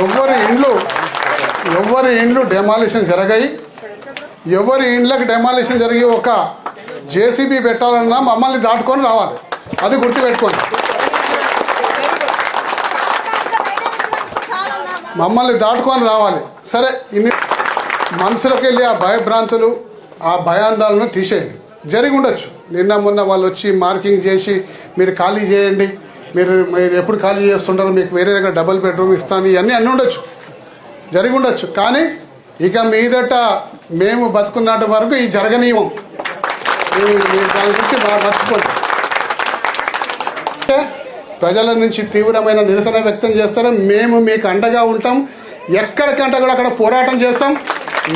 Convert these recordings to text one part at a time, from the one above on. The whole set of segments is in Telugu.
ఎవరి ఇండ్లు డెమాలిషన్ జరగాయి, ఎవరి ఇండ్లకు డెమాలిషన్ జరిగి ఒక జేసీబీ పెట్టాలన్నా మమ్మల్ని దాటుకొని రావాలి. అది గుర్తుపెట్టుకోండి. మమ్మల్ని దాటుకొని రావాలి. సరే, ఇన్ని మనసులోకి వెళ్ళి ఆ భయభ్రాంతులు, ఆ భయాందాలను తీసేయండి. జరిగి ఉండొచ్చు, నిన్న మొన్న వాళ్ళు వచ్చి మార్కింగ్ చేసి మీరు ఖాళీ చేయండి, మీరు ఎప్పుడు ఖాళీ చేస్తుంటారో మీకు వేరే దగ్గర డబుల్ బెడ్రూమ్ ఇస్తాను, ఇవన్నీ అన్నీ ఉండొచ్చు, జరిగి ఉండొచ్చు. కానీ ఇక మీదట మేము బతుకున్నటి వరకు ఈ జరగనీయం. దాని గురించి బాగా మర్చిపోండి. ప్రజల నుంచి తీవ్రమైన నిరసన వ్యక్తం చేస్తారు. మేము మీకు అండగా ఉంటాం. ఎక్కడికంటే కూడా అక్కడ పోరాటం చేస్తాం.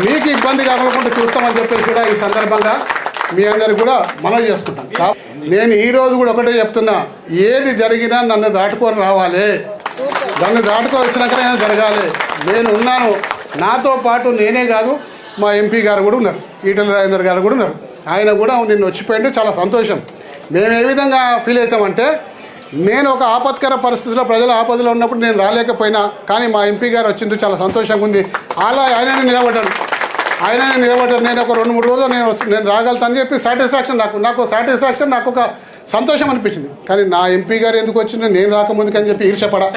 మీకు ఇబ్బంది కాకుండా చూస్తామని చెప్పేసి కూడా ఈ సందర్భంగా మీ అందరికి కూడా మనవి చేసుకుంటాం. నేను ఈరోజు కూడా ఒకటే చెప్తున్నా, ఏది జరిగినా నన్ను దాటుకొని రావాలి. నన్ను దాటుకొని వచ్చినాకనే జరగాలి. నేను ఉన్నాను. నాతో పాటు నేనే కాదు, మా ఎంపీ గారు కూడా ఉన్నారు, ఈటెల రాజేందర్ గారు కూడా ఉన్నారు. ఆయన కూడా నిన్ను వచ్చిపోయిండు, చాలా సంతోషం. మేము ఏ విధంగా ఫీల్ అవుతామంటే, నేను ఒక ఆపత్కర పరిస్థితిలో ప్రజల ఆపదలో ఉన్నప్పుడు నేను రాలేకపోయినా, కానీ మా ఎంపీ గారు వచ్చింది, చాలా సంతోషంగా ఉంది. అలా ఆయననే నిలబడ్డాను. నేను ఒక 2-3 రోజులు నేను రాగలుగుతానని చెప్పి సాటిస్ఫాక్షన్, నాకు ఒక సంతోషం అనిపించింది. కానీ నా ఎంపీ గారు ఎందుకు వచ్చిందో నేను రాకముందుకు అని చెప్పి ఈర్షపడా.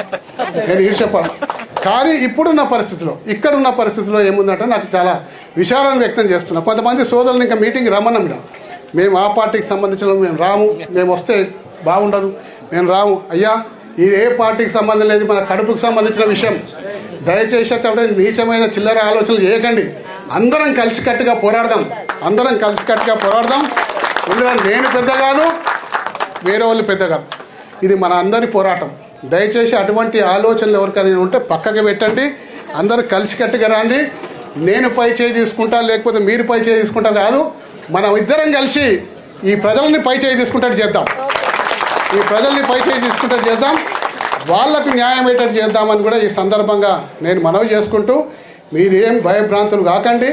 కానీ ఇప్పుడున్న పరిస్థితిలో, ఇక్కడున్న పరిస్థితిలో ఏముందంటే నాకు చాలా విచారాన్ని వ్యక్తం చేస్తున్నా. కొంతమంది సోదరులు ఇంకా మీటింగ్కి రమ్మన్నాం. మేము ఆ పార్టీకి సంబంధించిన మేము రాము, మేము వస్తే బాగుండదు, మేము రాము. అయ్యా, ఇది ఏ పార్టీకి సంబంధం లేదు, మన కడుపుకు సంబంధించిన విషయం. దయచేసి అంటే నీచమైన చిల్లర ఆలోచనలు చేయకండి. అందరం కలిసికట్టుగా పోరాడదాం. ఇందులో నేను పెద్ద కాదు, వేరే వాళ్ళు పెద్ద కాదు. ఇది మన అందరి పోరాటం. దయచేసి అటువంటి ఆలోచనలు ఎవరికైనా ఉంటే పక్కకి పెట్టండి. అందరూ కలిసికట్టుగా రండి. నేను పై చేయి తీసుకుంటా, లేకపోతే మీరు పై చేయి తీసుకుంటా కాదు, మనం ఇద్దరం కలిసి ఈ ప్రజల్ని పై చేయి తీసుకుంటట్టు చేద్దాం. వాళ్ళకు న్యాయం ఏంటంటే చేద్దామని కూడా ఈ సందర్భంగా నేను మనవి చేసుకుంటూ, మీరేం భయభ్రాంతులు కాకండి.